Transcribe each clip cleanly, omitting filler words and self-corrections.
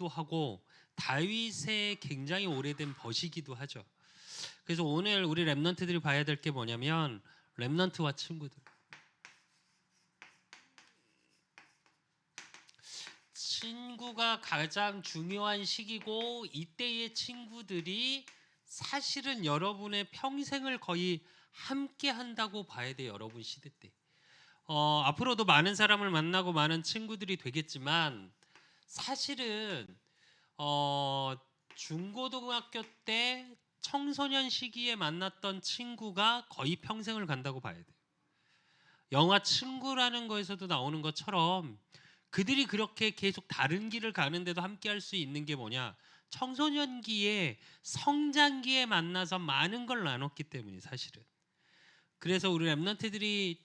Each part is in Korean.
하고 다윗의 굉장히 오래된 벗이기도 하죠. 그래서 오늘 우리 렘넌트들이 봐야 될 게 뭐냐면 렘넌트와 친구들. 친구가 가장 중요한 시기고 이때의 친구들이 사실은 여러분의 평생을 거의 함께 한다고 봐야 돼요. 여러분 시대 때. 앞으로도 많은 사람을 만나고 많은 친구들이 되겠지만 사실은 중고등학교 때 청소년 시기에 만났던 친구가 거의 평생을 간다고 봐야 돼요. 영화 친구라는 거에서도 나오는 것처럼 그들이 그렇게 계속 다른 길을 가는데도 함께 할 수 있는 게 뭐냐? 청소년기에 성장기에 만나서 많은 걸 나눴기 때문에 사실은. 그래서 우리 랩런트들이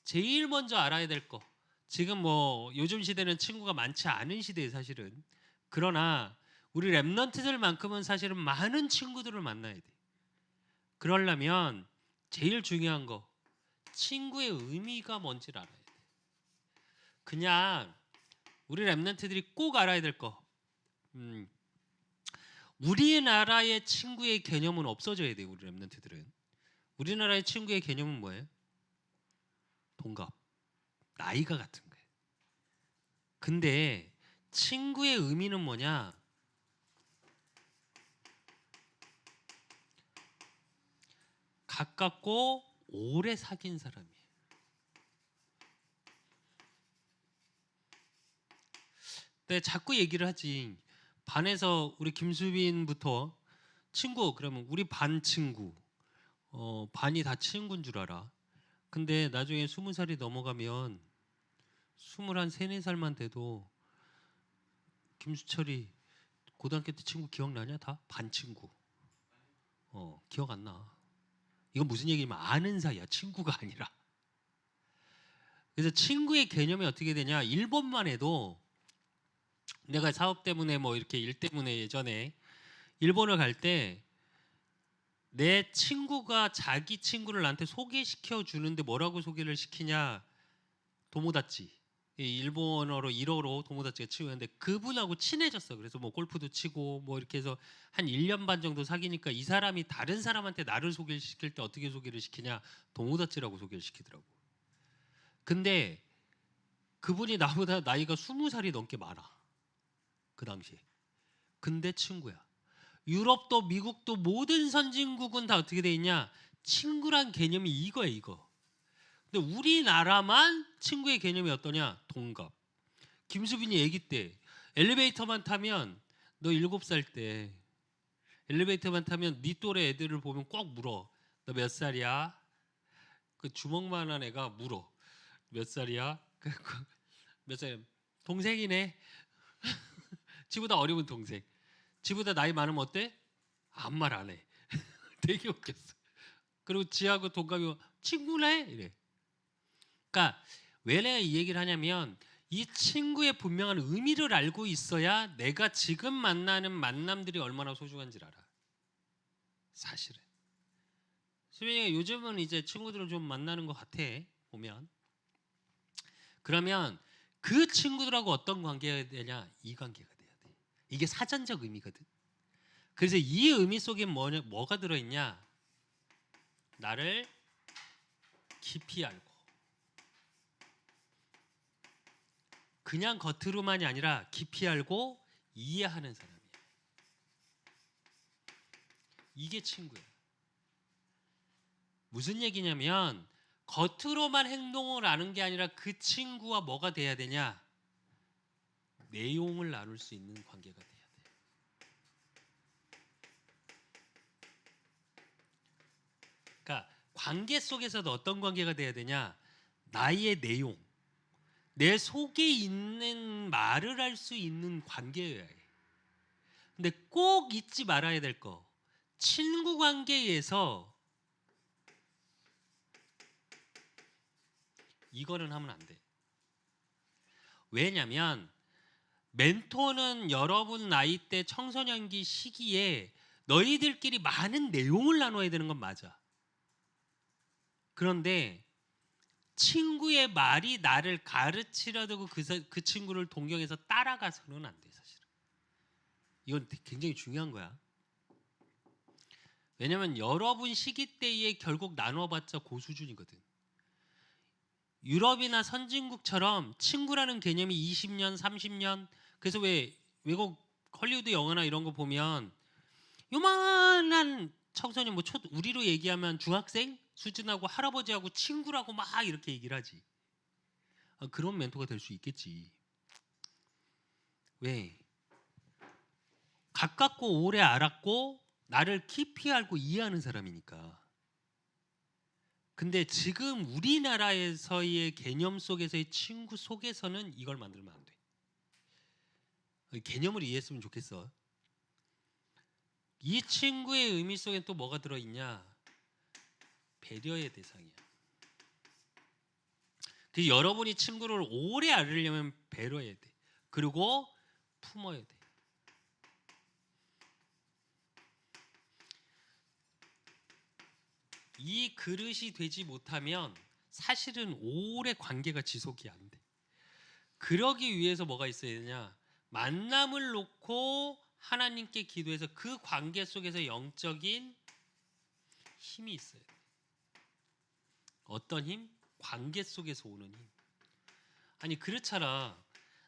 제일 먼저 알아야 될 거. 지금 뭐 요즘 시대는 친구가 많지 않은 시대에 사실은. 그러나 우리 랩런트들만큼은 사실은 많은 친구들을 만나야 돼. 그러려면 제일 중요한 거 친구의 의미가 뭔지를 알아야 돼. 그냥 우리 랩런트들이 꼭 알아야 될 거. 우리나라의 친구의 개념은 없어져야 돼요. 우리 랩런트들은. 우리나라의 친구의 개념은 뭐예요? 동갑, 나이가 같은 거예요. 근데 친구의 의미는 뭐냐? 가깝고 오래 사귄 사람이에요. 근데 자꾸 얘기를 하지. 반에서 우리 김수빈부터 친구 그러면 우리 반 친구, 반이 다 친구인 줄 알아. 근데 나중에 20살이 넘어가면 21, 3, 4살만 돼도 김수철이 고등학교 때 친구 기억나냐? 다 반 친구. 기억 안 나. 이건 무슨 얘기냐면 아는 사이야. 친구가 아니라. 그래서 친구의 개념이 어떻게 되냐? 일본만 해도 내가 사업 때문에 뭐 이렇게 일 때문에 예전에 일본을 갈 때 내 친구가 자기 친구를 나한테 소개시켜 주는데 뭐라고 소개를 시키냐? 도모다치. 일본어로 1어로 도모다치가 치우는데 그분하고 친해졌어. 그래서 뭐 골프도 치고 뭐 이렇게 해서 한 1년 반 정도 사귀니까 이 사람이 다른 사람한테 나를 소개시킬 때 어떻게 소개를 시키냐? 도모다치라고 소개를 시키더라고. 근데 그분이 나보다 나이가 20살이 넘게 많아. 그 당시에. 근데 친구야. 유럽도 미국도 모든 선진국은 다 어떻게 돼 있냐? 친구란 개념이 이거야, 이거. 근데 우리나라만 친구의 개념이 어떠냐? 동갑. 김수빈이 아기 때 엘리베이터만 타면 너 7살 때 엘리베이터만 타면 네 또래 애들을 보면 꼭 물어. 너 몇 살이야? 그 주먹만한 애가 물어. 몇 살이야? 몇 살이야? 동생이네. 지보다 어려운 동생. 지보다 나이 많으면 어때? 아무 말 안 해. 되게 웃겼어. 그리고 지하고 동갑이 친구네 이래. 그러니까 왜 내가 이 얘기를 하냐면 이 친구의 분명한 의미를 알고 있어야 내가 지금 만나는 만남들이 얼마나 소중한지를 알아. 사실은. 수빈이가 요즘은 이제 친구들을 좀 만나는 것 같아 보면. 그러면 그 친구들하고 어떤 관계가 되냐? 이 관계가 돼야 돼. 이게 사전적 의미거든. 그래서 이 의미 속에 뭐가 들어있냐? 나를 깊이 알고 그냥 겉으로만이 아니라 깊이 알고 이해하는 사람이야. 이게 친구야. 무슨 얘기냐면 겉으로만 행동을 아는 게 아니라 그 친구와 뭐가 돼야 되냐? 내용을 나눌 수 있는 관계가 돼야 돼. 그러니까 관계 속에서도 어떤 관계가 돼야 되냐? 나의 내용, 내 속에 있는 말을 할 수 있는 관계여야 해. 근데 꼭 잊지 말아야 될 거. 친구 관계에서 이거는 하면 안 돼. 왜냐면 멘토는 여러분 나이 때 청소년기 시기에 너희들끼리 많은 내용을 나눠야 되는 건 맞아. 그런데 친구의 말이 나를 가르치려고 그 친구를 동경해서 따라가서는 안 돼, 사실. 이건 굉장히 중요한 거야. 왜냐면 여러분 시기 때에 결국 나눠봤자 그 수준이거든. 유럽이나 선진국처럼 친구라는 개념이 20년, 30년. 그래서 왜 외국 헐리우드 영화나 이런 거 보면 요만한 청소년 뭐 우리로 얘기하면 중학생 수준하고 할아버지하고 친구라고 막 이렇게 얘기를 하지. 그런 멘토가 될 수 있겠지. 왜? 가깝고 오래 알았고 나를 깊이 알고 이해하는 사람이니까. 근데 지금 우리나라에서의 개념 속에서의 친구 속에서는 이걸 만들면 안 돼. 개념을 이해했으면 좋겠어. 이 친구의 의미 속에 또 뭐가 들어있냐? 배려의 대상이야. 그래서 여러분이 친구를 오래 알으려면 배려해야 돼. 그리고 품어야 돼. 이 그릇이 되지 못하면 사실은 오래 관계가 지속이 안 돼. 그러기 위해서 뭐가 있어야 되냐? 만남을 놓고 하나님께 기도해서 그 관계 속에서 영적인 힘이 있어야 돼. 어떤 힘? 관계 속에서 오는 힘. 아니 그렇잖아.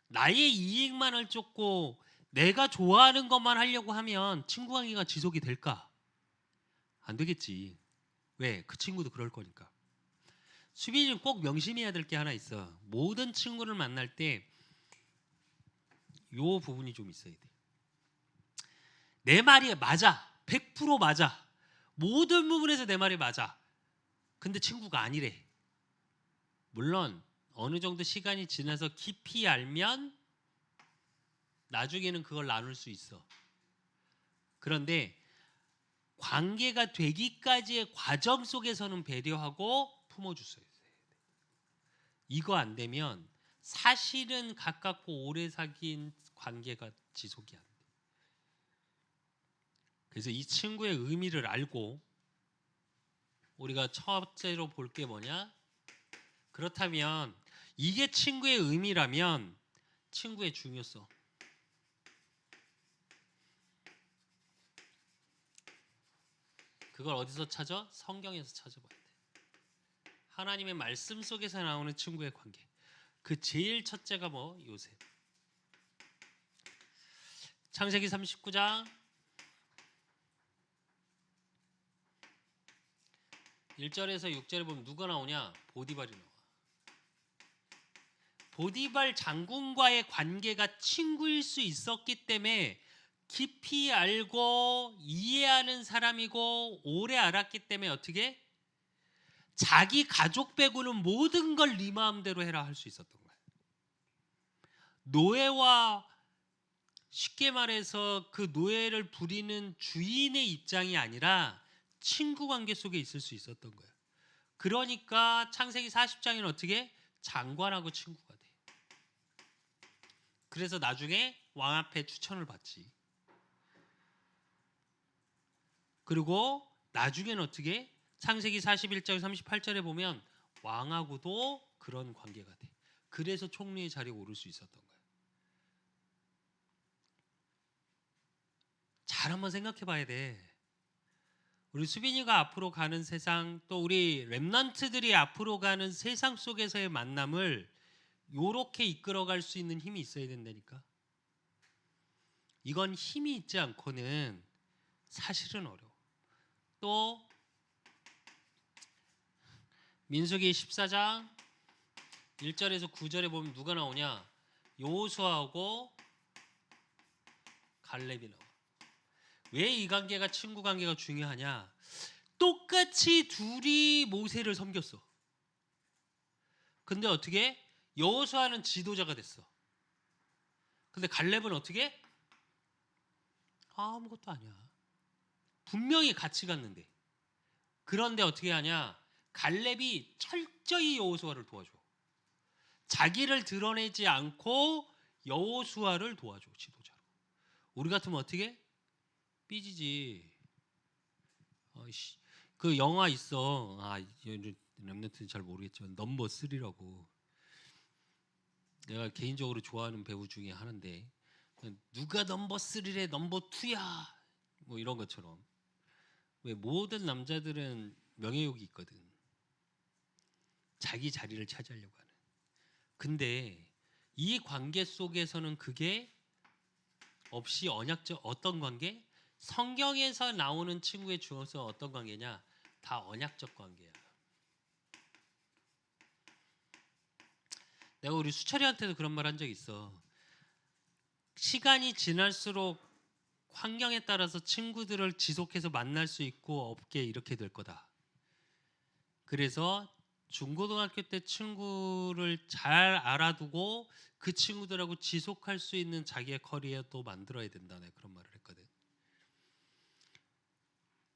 나의 이익만을 쫓고 내가 좋아하는 것만 하려고 하면 친구 관계가 지속이 될까? 안 되겠지. 왜? 그 친구도 그럴 거니까. 수빈이는 꼭 명심해야 될 게 하나 있어. 모든 친구를 만날 때 요 부분이 좀 있어야 돼. 내 말이 맞아. 100% 맞아. 모든 부분에서 내 말이 맞아. 근데 친구가 아니래. 물론 어느 정도 시간이 지나서 깊이 알면 나중에는 그걸 나눌 수 있어. 그런데 관계가 되기까지의 과정 속에서는 배려하고 품어줬어야 돼. 이거 안 되면 사실은 가깝고 오래 사귄 관계가 지속이 안 돼. 그래서 이 친구의 의미를 알고 우리가 첫째로 볼 게 뭐냐? 그렇다면 이게 친구의 의미라면 친구의 중요성. 그걸 어디서 찾아? 성경에서 찾아봐야 돼. 하나님의 말씀 속에서 나오는 친구의 관계. 그 제일 첫째가 뭐? 요셉. 창세기 39장 1절에서 6절에 보면 누가 나오냐? 보디발이 나와. 보디발 장군과의 관계가 친구일 수 있었기 때문에 깊이 알고 이해하는 사람이고 오래 알았기 때문에 어떻게? 자기 가족 빼고는 모든 걸 네 마음대로 해라 할 수 있었던 거야. 노예와 쉽게 말해서 그 노예를 부리는 주인의 입장이 아니라 친구 관계 속에 있을 수 있었던 거야. 그러니까 창세기 40장에는 어떻게? 장관하고 친구가 돼. 그래서 나중에 왕 앞에 추천을 받지. 그리고 나중에는 어떻게? 창세기 41장 38절에 보면 왕하고도 그런 관계가 돼. 그래서 총리의 자리에 오를 수 있었던 거야. 잘 한번 생각해 봐야 돼. 우리 수빈이가 앞으로 가는 세상, 또 우리 렘넌트들이 앞으로 가는 세상 속에서의 만남을 요렇게 이끌어갈 수 있는 힘이 있어야 된다니까. 이건 힘이 있지 않고는 사실은 어려워. 또 민수기 14장 1절에서 9절에 보면 누가 나오냐? 여호수아하고 갈렙이 나와. 왜 이 관계가 친구 관계가 중요하냐? 똑같이 둘이 모세를 섬겼어. 근데 어떻게? 여호수아는 지도자가 됐어. 근데 갈렙은 어떻게? 아무것도 아니야. 분명히 같이 갔는데. 그런데 어떻게 하냐? 갈렙이 철저히 여호수아를 도와줘. 자기를 드러내지 않고 여호수아를 도와줘, 지도자로. 우리 같으면 어떻게? 삐지지. 그 영화 있어. 렘넌트는 잘 모르겠지만 넘버 3라고. 내가 개인적으로 좋아하는 배우 중에 하나인데 누가 넘버 3래 넘버 2야 뭐 이런 것처럼. 왜 모든 남자들은 명예욕이 있거든. 자기 자리를 차지하려고 하는. 근데 이 관계 속에서는 그게 없이 언약적 어떤 관계? 성경에서 나오는 친구의 주어서 어떤 관계냐? 다 언약적 관계야. 내가 우리 수철이한테도 그런 말 한 적 있어. 시간이 지날수록 환경에 따라서 친구들을 지속해서 만날 수 있고 없게 이렇게 될 거다. 그래서 중고등학교 때 친구를 잘 알아두고 그 친구들하고 지속할 수 있는 자기의 커리어도 만들어야 된다. 내가 그런 말을 했거든.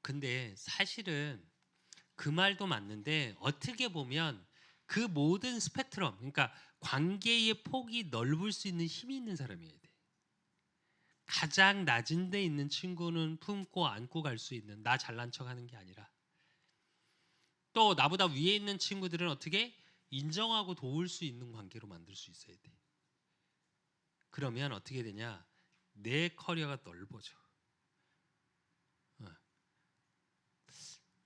근데 사실은 그 말도 맞는데 어떻게 보면 그 모든 스펙트럼, 그러니까 관계의 폭이 넓을 수 있는 힘이 있는 사람이어야 돼. 가장 낮은 데 있는 친구는 품고 안고 갈 수 있는, 나 잘난 척하는 게 아니라 또 나보다 위에 있는 친구들은 어떻게 인정하고 도울 수 있는 관계로 만들 수 있어야 돼. 그러면 어떻게 되냐? 내 커리어가 넓어져.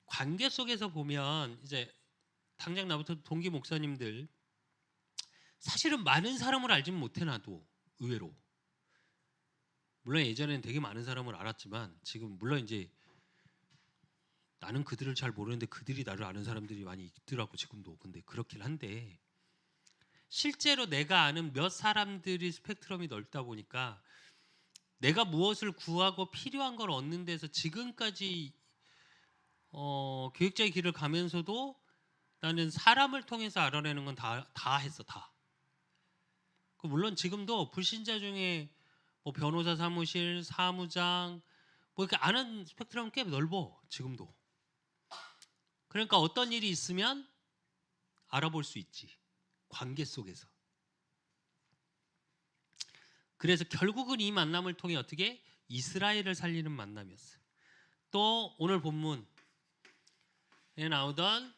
관계 속에서 보면 이제 당장 나부터 동기 목사님들 사실은 많은 사람을 알지는 못해. 나도 의외로 물론 예전에는 되게 많은 사람을 알았지만 지금 물론 이제 나는 그들을 잘 모르는데 그들이 나를 아는 사람들이 많이 있더라고 지금도. 근데 그렇긴 한데 실제로 내가 아는 몇 사람들이 스펙트럼이 넓다 보니까 내가 무엇을 구하고 필요한 걸 얻는 데서 지금까지 교육자의 길을 가면서도 나는 사람을 통해서 알아내는 건 다 했어. 다. 물론 지금도 불신자 중에 뭐 변호사 사무실, 사무장 뭐 이렇게 아는 스펙트럼은 꽤 넓어 지금도. 그러니까 어떤 일이 있으면 알아볼 수 있지. 관계 속에서. 그래서 결국은 이 만남을 통해 어떻게 이스라엘을 살리는 만남이었어. 또 오늘 본문에 나오던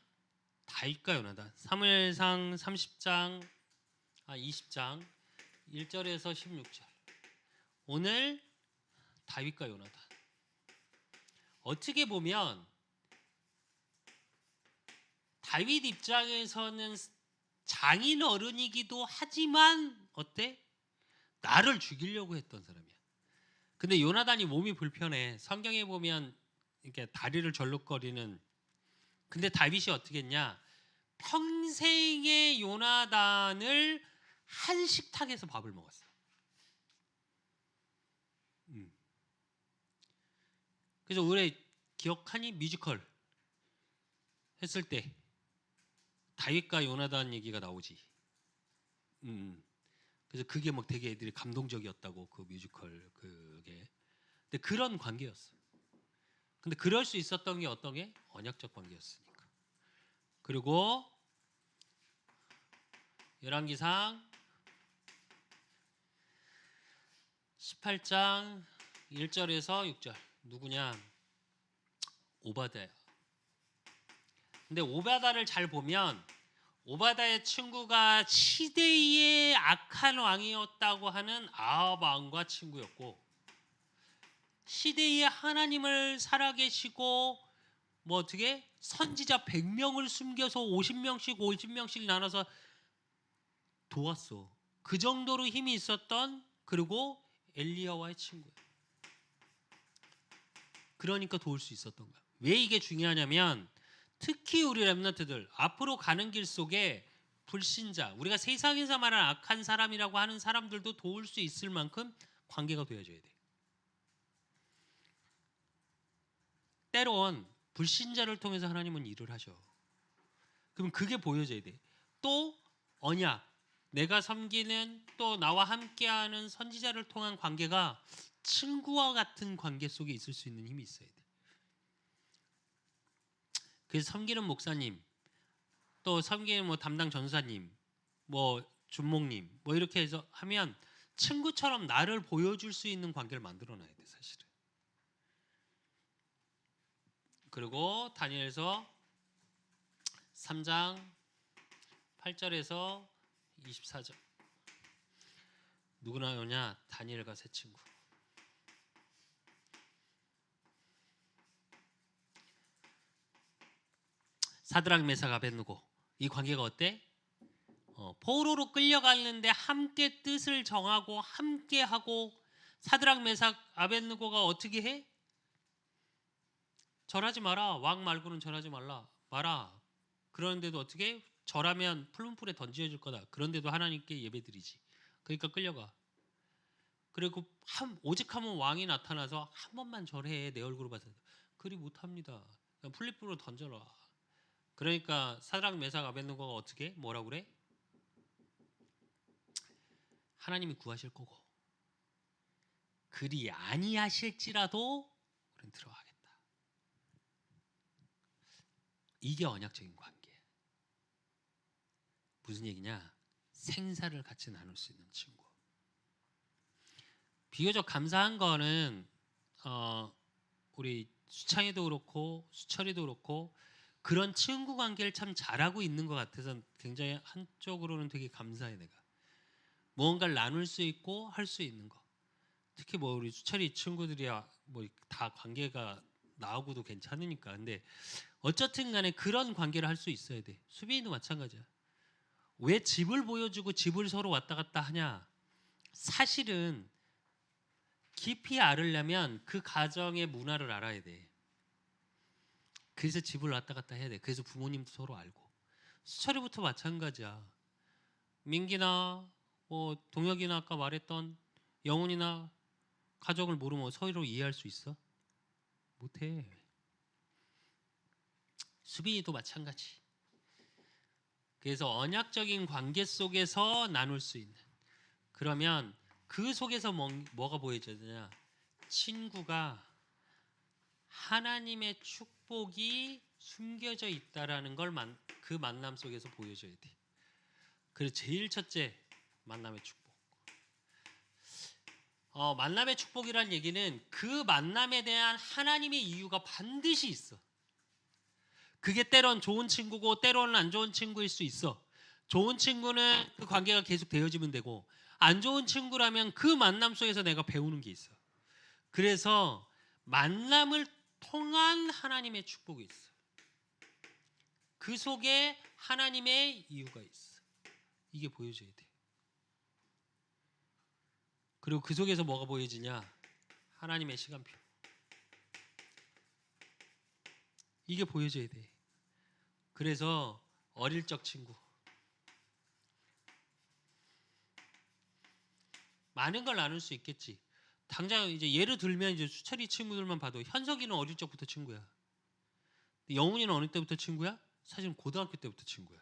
다윗과 요나단, 사무엘상 30장 20장 1절에서 16절. 오늘 다윗과 요나단. 어떻게 보면 다윗 입장에서는 장인 어른이기도 하지만 어때? 나를 죽이려고 했던 사람이야. 근데 요나단이 몸이 불편해. 성경에 보면 이렇게 다리를 절룩거리는. 근데 다윗이 어떻게 했냐? 평생의 요나단을 한 식탁에서 밥을 먹었어. 그래서 우리 기억하니? 뮤지컬 했을 때 다윗과 요나단 얘기가 나오지. 그래서 그게 막 되게 애들이 감동적이었다고 그 뮤지컬 그게. 근데 그런 관계였어. 근데 그럴 수 있었던 게 어떤 게 언약적 관계였으니까. 그리고 열왕기상 18장 1절에서 6절. 누구냐? 오바다야. 근데 오바다를 잘 보면 오바다의 친구가 시대의 악한 왕이었다고 하는 아합 왕과 친구였고, 시대의 하나님을 살아계시고 뭐 어떻게 선지자 100명을 숨겨서 50명씩 나눠서 도왔어. 그 정도로 힘이 있었던, 그리고 엘리야와의 친구야. 그러니까 도울 수 있었던 거야. 왜 이게 중요하냐면 특히 우리 렘넌트들 앞으로 가는 길 속에 불신자, 우리가 세상에서 말하는 악한 사람이라고 하는 사람들도 도울 수 있을 만큼 관계가 되어져야 돼. 때론 불신자를 통해서 하나님은 일을 하셔. 그럼 그게 보여져야 돼. 또 언약, 내가 섬기는 또 나와 함께하는 선지자를 통한 관계가 친구와 같은 관계 속에 있을 수 있는 힘이 있어야 돼. 그래서 섬기는 목사님, 또 섬기는 뭐 담당 전사님, 뭐 준목님, 뭐 이렇게 해서 하면 친구처럼 나를 보여줄 수 있는 관계를 만들어놔야 돼, 사실은. 그리고 다니엘서 3장 8절에서 24절. 누구 나오냐? 다니엘과 세 친구. 사드락 메삭 아벳느고 이 관계가 어때? 포로로 끌려가는데 함께 뜻을 정하고 함께 하고 사드락 메삭 아벳느고가 어떻게 해? 절하지 마라. 왕 말고는 절하지 마라. 그런데도 어떻게? 절하면 풀문풀에 던져질 거다. 그런데도 하나님께 예배드리지. 그러니까 끌려가. 그리고 오직 하면 왕이 나타나서 한 번만 절해. 내 얼굴을 봐서. 그리 못합니다. 그냥 풀립으로 던져라. 그러니까 사드락 메삭 아벳느고가 어떻게? 뭐라고 그래? 하나님이 구하실 거고 그리 아니하실지라도 우리는 들어가겠다. 이게 언약적인 관계예요. 무슨 얘기냐? 생사를 같이 나눌 수 있는 친구. 비교적 감사한 거는 우리 수창이도 그렇고 수철이도 그렇고 그런 친구 관계를 참 잘하고 있는 것 같아서 굉장히 한쪽으로는 되게 감사해. 내가 무언가를 나눌 수 있고 할 수 있는 거. 특히 뭐 우리 수철이 친구들이야 뭐 다 관계가 나하고도 괜찮으니까. 근데 어쨌든 간에 그런 관계를 할 수 있어야 돼. 수빈이도 마찬가지야. 왜 집을 보여주고 집을 서로 왔다 갔다 하냐? 사실은 깊이 알으려면 그 가정의 문화를 알아야 돼. 그래서 집을 왔다 갔다 해야 돼. 그래서 부모님도 서로 알고. 수철이부터 마찬가지야. 민기나 뭐 동혁이나 아까 말했던 영훈이나 가족을 모르면 서로 이해할 수 있어? 못해. 수빈이도 마찬가지. 그래서 언약적인 관계 속에서 나눌 수 있는. 그러면 그 속에서 뭐가 보여지느냐? 친구가 하나님의 축복이 숨겨져 있다라는 걸 그 만남 속에서 보여줘야 돼. 그래서 제일 첫째 만남의 축복. 만남의 축복이란 얘기는 그 만남에 대한 하나님의 이유가 반드시 있어. 그게 때론 좋은 친구고 때로는 안 좋은 친구일 수 있어. 좋은 친구는 그 관계가 계속 되어지면 되고 안 좋은 친구라면 그 만남 속에서 내가 배우는 게 있어. 그래서 만남을 통한 하나님의 축복이 있어. 그 속에 하나님의 이유가 있어. 이게 보여져야 돼. 그리고 그 속에서 뭐가 보여지냐? 하나님의 시간표. 이게 보여져야 돼. 그래서 어릴 적 친구. 많은 걸 나눌 수 있겠지. 당장 이제 예를 들면 이제 수철이 친구들만 봐도 현석이는 어릴 적부터 친구야. 영훈이는 어느 때부터 친구야? 사실은 고등학교 때부터 친구야.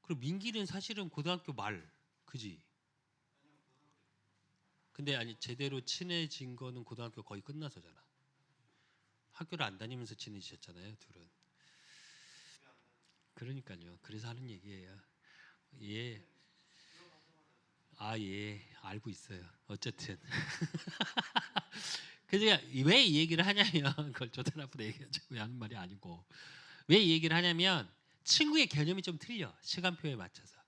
그리고 민기는 사실은 고등학교 말, 그지? 근데 아니 제대로 친해진 거는 고등학교 거의 끝나서잖아. 학교를 안 다니면서 친해지셨잖아요, 둘은. 그러니까요. 그래서 하는 얘기예요. 예. 예, 알고 있어요. 어쨌든. 그래서 왜 이 얘기를 하냐면 그걸 저도 나쁘다 얘기하자고 하는 말이 아니고 왜 이 얘기를 하냐면 친구의 개념이 좀 틀려. 시간표에 맞춰서.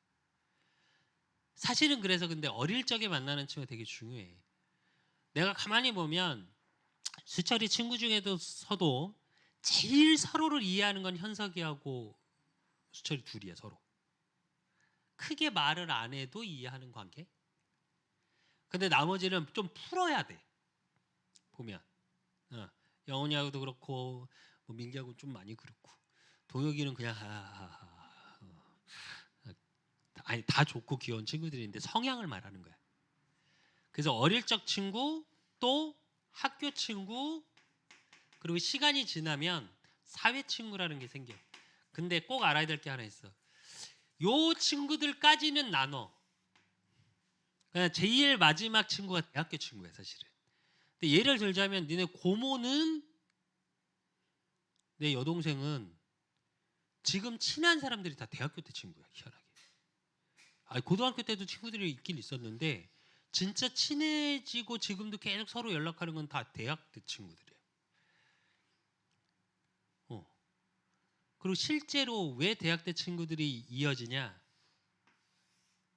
사실은 그래서 근데 어릴 적에 만나는 친구가 되게 중요해. 내가 가만히 보면 수철이 친구 중에도 서도 제일 서로를 이해하는 건 현석이하고 수철이 둘이야 서로. 크게 말을 안 해도 이해하는 관계. 근데 나머지는 좀 풀어야 돼. 보면 영훈이하고도 그렇고 뭐 민기하고 좀 많이 그렇고 동혁이는 그냥 아니 다 좋고 귀여운 친구들인데 성향을 말하는 거야. 그래서 어릴 적 친구 또 학교 친구 그리고 시간이 지나면 사회 친구라는 게 생겨. 근데 꼭 알아야 될 게 하나 있어. 요 친구들까지는 나눠. 그냥 제일 마지막 친구가 대학교 친구야 사실은. 근데 예를 들자면 니네 고모는 내 여동생은 지금 친한 사람들이 다 대학교 때 친구야. 희한하게. 고등학교 때도 친구들이 있긴 있었는데 진짜 친해지고 지금도 계속 서로 연락하는 건 다 대학 때 친구들이야. 그리고 실제로 왜 대학 때 친구들이 이어지냐?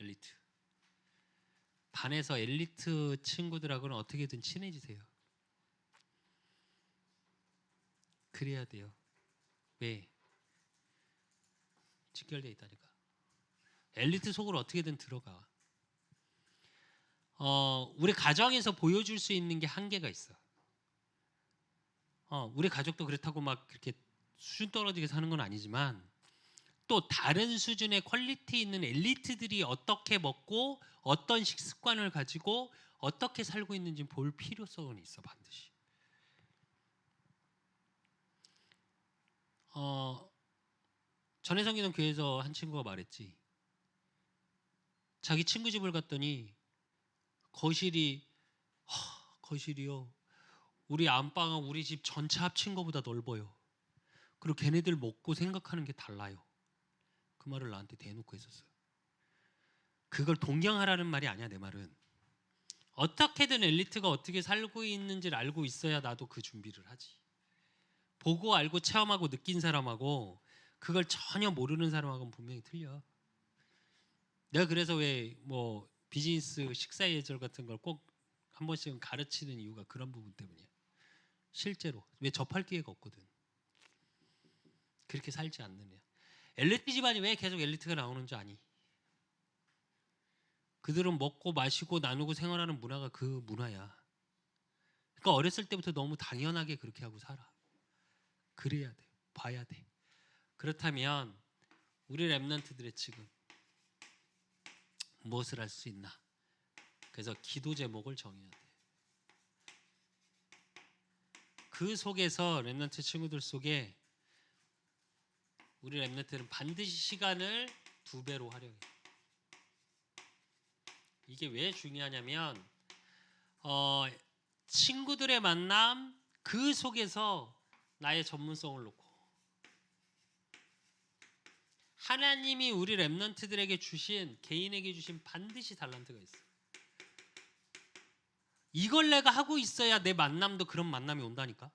엘리트. 반에서 엘리트 친구들하고는 어떻게든 친해지세요. 그래야 돼요. 왜? 직결되어 있다니까. 엘리트 속으로 어떻게든 들어가. 우리 가정에서 보여줄 수 있는 게 한계가 있어. 우리 가족도 그렇다고 막 그렇게 수준 떨어지게 사는 건 아니지만 또 다른 수준의 퀄리티 있는 엘리트들이 어떻게 먹고 어떤 식습관을 가지고 어떻게 살고 있는지 볼 필요성은 있어 반드시. 전혜성기는 교회에서 한 친구가 말했지. 자기 친구 집을 갔더니 거실이요. 우리 안방은 우리 집 전체 합친 거보다 넓어요. 그리고 걔네들 먹고 생각하는 게 달라요. 그 말을 나한테 대놓고 했었어요. 그걸 동경하라는 말이 아니야. 내 말은 어떻게든 엘리트가 어떻게 살고 있는지를 알고 있어야 나도 그 준비를 하지. 보고 알고 체험하고 느낀 사람하고 그걸 전혀 모르는 사람하고는 분명히 틀려. 내가 그래서 왜 뭐 비즈니스 식사 예절 같은 걸 꼭 한 번씩은 가르치는 이유가 그런 부분 때문이야. 실제로 왜 접할 기회가 없거든. 그렇게 살지 않는 애야. 엘리트 집안이 왜 계속 엘리트가 나오는 줄 아니? 그들은 먹고 마시고 나누고 생활하는 문화가 그 문화야. 그러니까 어렸을 때부터 너무 당연하게 그렇게 하고 살아. 그래야 돼. 봐야 돼. 그렇다면 우리 랩런트들의 지금 무엇을 할 수 있나? 그래서 기도 제목을 정해야 돼. 그 속에서 랩런트 친구들 속에 우리 랩런트는 반드시 시간을 2배로 활용해. 이게 왜 중요하냐면 친구들의 만남 그 속에서 나의 전문성을 놓고 하나님이 우리 랩런트들에게 주신 개인에게 주신 반드시 달란트가 있어. 이걸 내가 하고 있어야 내 만남도 그런 만남이 온다니까.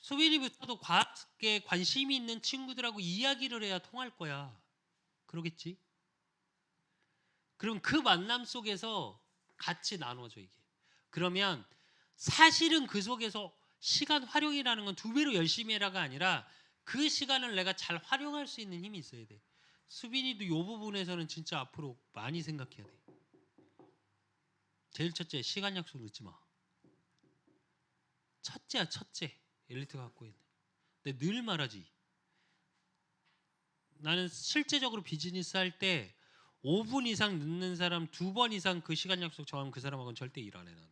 소빈이부터도 과학에 관심이 있는 친구들하고 이야기를 해야 통할 거야. 그러겠지? 그럼 그 만남 속에서 같이 나눠줘 이게. 그러면 사실은 그 속에서 시간 활용이라는 건 2배로 열심히 해라가 아니라 그 시간을 내가 잘 활용할 수 있는 힘이 있어야 돼. 수빈이도 이 부분에서는 진짜 앞으로 많이 생각해야 돼. 제일 첫째, 시간 약속 늦지 마. 첫째야 첫째. 엘리트가 갖고 있는. 근데 늘 말하지. 나는 실제적으로 비즈니스 할 때 5분 이상 늦는 사람 2번 이상 그 시간 약속 정하면 그 사람하고는 절대 일 안 해. 난.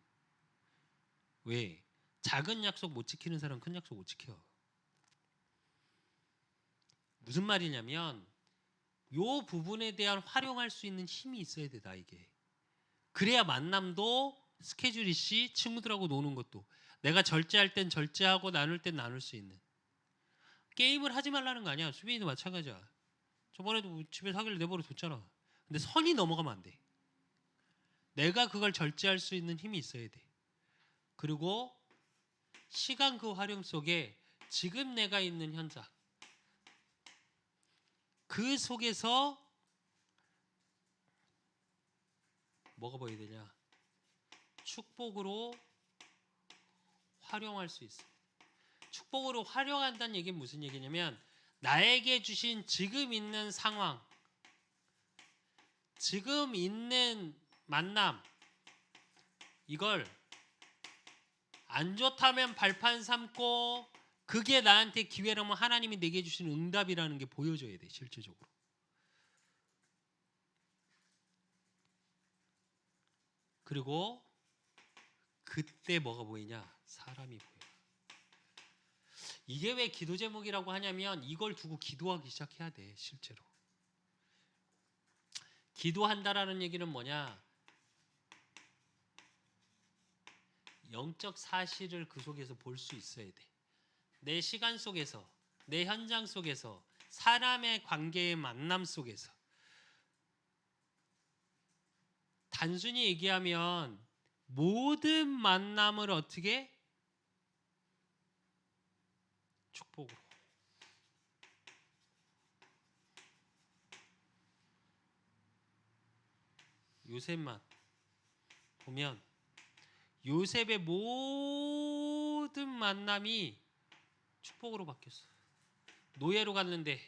왜? 작은 약속 못 지키는 사람 큰 약속 못 지켜. 무슨 말이냐면 요 부분에 대한 활용할 수 있는 힘이 있어야 돼 나에게. 그래야 만남도 스케줄이 씨 친구들하고 노는 것도 내가 절제할 땐 절제하고 나눌 땐 나눌 수 있는. 게임을 하지 말라는 거 아니야. 수빈이도 마찬가지야. 저번에도 집에서 하길래 내버려 뒀잖아. 근데 선이 넘어가면 안 돼. 내가 그걸 절제할 수 있는 힘이 있어야 돼. 그리고 시간 그 활용 속에 지금 내가 있는 현장 그 속에서 뭐가 보여야 되냐? 축복으로 활용할 수 있어. 축복으로 활용한다는 얘기는 무슨 얘기냐면 나에게 주신 지금 있는 상황, 지금 있는 만남 이걸 안 좋다면 발판 삼고 그게 나한테 기회라면 하나님이 내게 주신 응답이라는 게 보여줘야 돼 실질적으로. 그리고 그때 뭐가 보이냐? 사람이 보여. 이게 왜 기도 제목이라고 하냐면 이걸 두고 기도하기 시작해야 돼 실제로. 기도한다라는 얘기는 뭐냐? 영적 사실을 그 속에서 볼 수 있어야 돼. 내 시간 속에서, 내 현장 속에서, 사람의 관계의 만남 속에서. 단순히 얘기하면 모든 만남을 어떻게? 축복으로. 요셉만 보면 요셉의 모든 만남이 축복으로 바뀌었어. 노예로 갔는데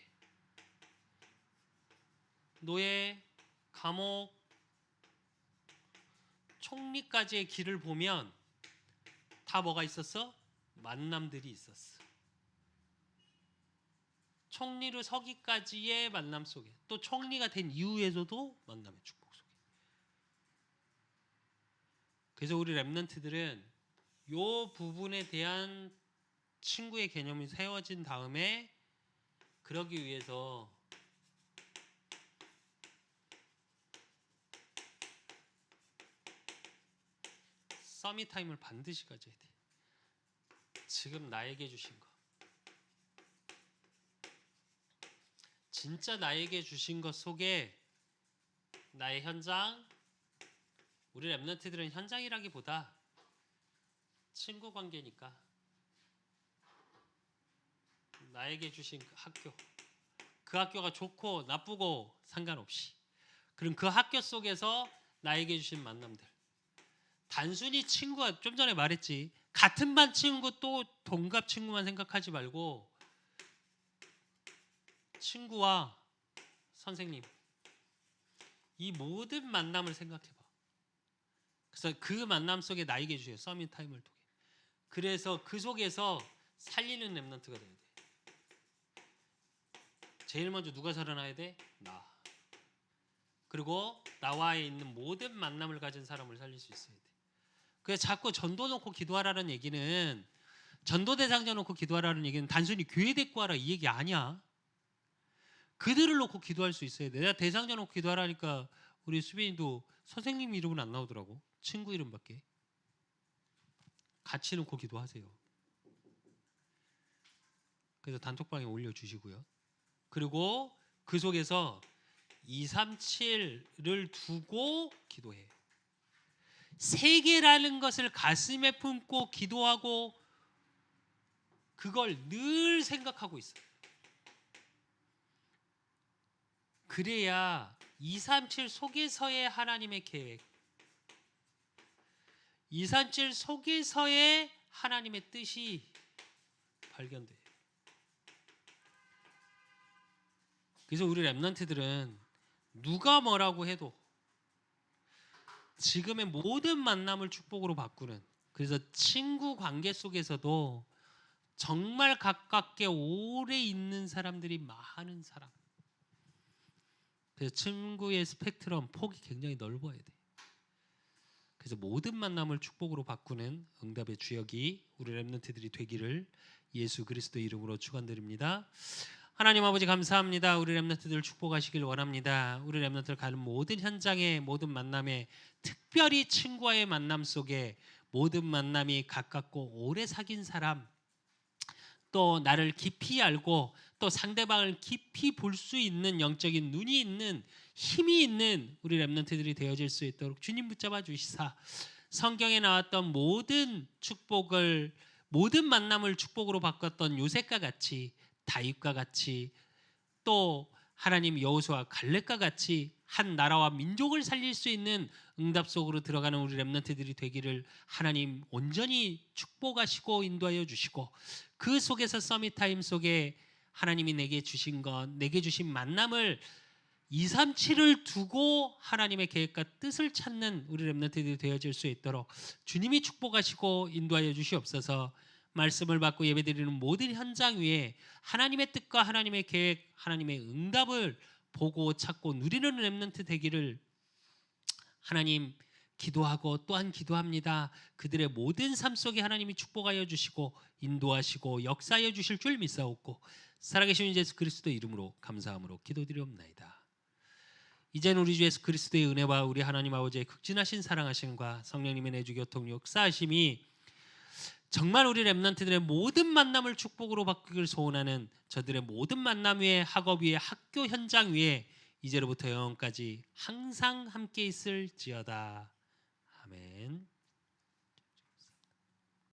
노예, 감옥, 총리까지의 길을 보면 다 뭐가 있었어? 만남들이 있었어. 총리로 서기까지의 만남 속에, 또 총리가 된 이후에서도 만남의 축복 속에. 그래서 우리 랩런트들은 요 부분에 대한 친구의 개념이 세워진 다음에 그러기 위해서 서밋 타임을 반드시 가져야 돼. 지금 나에게 주신 거, 진짜 나에게 주신 것 속에 나의 현장, 우리 랩런트들은 현장이라기보다 친구 관계니까 나에게 주신 그 학교, 그 학교가 좋고 나쁘고 상관없이, 그럼 그 학교 속에서 나에게 주신 만남들, 단순히 친구가, 좀 전에 말했지, 같은 반 친구 또 동갑 친구만 생각하지 말고 친구와 선생님, 이 모든 만남을 생각해봐. 그래서 그 만남 속에 나에게 주세요. 서밋 타임을 통해. 그래서 그 속에서 살리는 랩런트가 돼야 돼. 제일 먼저 누가 살아나야 돼? 나. 그리고 나와의 있는 모든 만남을 가진 사람을 살릴 수 있어야 돼. 그래서 자꾸 전도 놓고 기도하라는 얘기는, 전도 대상자 놓고 기도하라는 얘기는 단순히 교회 데리고 와라 이 얘기 아니야. 그들을 놓고 기도할 수 있어야 돼. 내가 대상자 놓고 기도하라니까 우리 수빈이도 선생님 이름은 안 나오더라고. 친구 이름밖에. 같이 놓고 기도하세요. 그래서 단톡방에 올려주시고요. 그리고 그 속에서 237을 두고 기도해. 세계라는 것을 가슴에 품고 기도하고 그걸 늘 생각하고 있어. 그래야 237 속에서의 하나님의 계획, 237 속에서의 하나님의 뜻이 발견돼. 그래서 우리 랩런트들은 누가 뭐라고 해도 지금의 모든 만남을 축복으로 바꾸는, 그래서 친구 관계 속에서도 정말 가깝게 오래 있는 사람들이 많은 사람. 그래서 친구의 스펙트럼 폭이 굉장히 넓어야 돼. 그래서 모든 만남을 축복으로 바꾸는 응답의 주역이 우리 랩런트들이 되기를 예수 그리스도 이름으로 축원드립니다. 하나님 아버지 감사합니다. 우리 랩런트들 축복하시길 원합니다. 우리 랩런트들 가는 모든 현장에, 모든 만남에, 특별히 친구와의 만남 속에 모든 만남이 가깝고 오래 사귄 사람, 또 나를 깊이 알고 또 상대방을 깊이 볼 수 있는 영적인 눈이 있는, 힘이 있는 우리 랩런트들이 되어질 수 있도록 주님 붙잡아 주시사, 성경에 나왔던 모든 축복을, 모든 만남을 축복으로 바꿨던 요셉과 같이, 다윗과 같이, 또 하나님 여호수아 갈렙과 같이 한 나라와 민족을 살릴 수 있는 응답 속으로 들어가는 우리 랩런트들이 되기를 하나님 온전히 축복하시고 인도하여 주시고, 그 속에서 서밋 타임 속에 하나님이 내게 주신 것, 내게 주신 만남을 237을 두고 하나님의 계획과 뜻을 찾는 우리 랩런트들이 되어질 수 있도록 주님이 축복하시고 인도하여 주시옵소서. 말씀을 받고 예배드리는 모든 현장 위에 하나님의 뜻과 하나님의 계획, 하나님의 응답을 보고 찾고 누리는 랩런트 되기를 하나님 기도하고 또한 기도합니다. 그들의 모든 삶 속에 하나님이 축복하여 주시고 인도하시고 역사하여 주실 줄 믿사옵고 살아계신 예수 그리스도 이름으로 감사함으로 기도드리옵나이다. 이제는 우리 주 예수 그리스도의 은혜와 우리 하나님 아버지의 극진하신 사랑하심과 성령님의 내주 교통 역사하심이 정말 우리 랩런트들의 모든 만남을 축복으로 바꾸길 소원하는 저들의 모든 만남 위에, 학업 위에, 학교 현장 위에 이제로부터 영원까지 항상 함께 있을지어다. 아멘.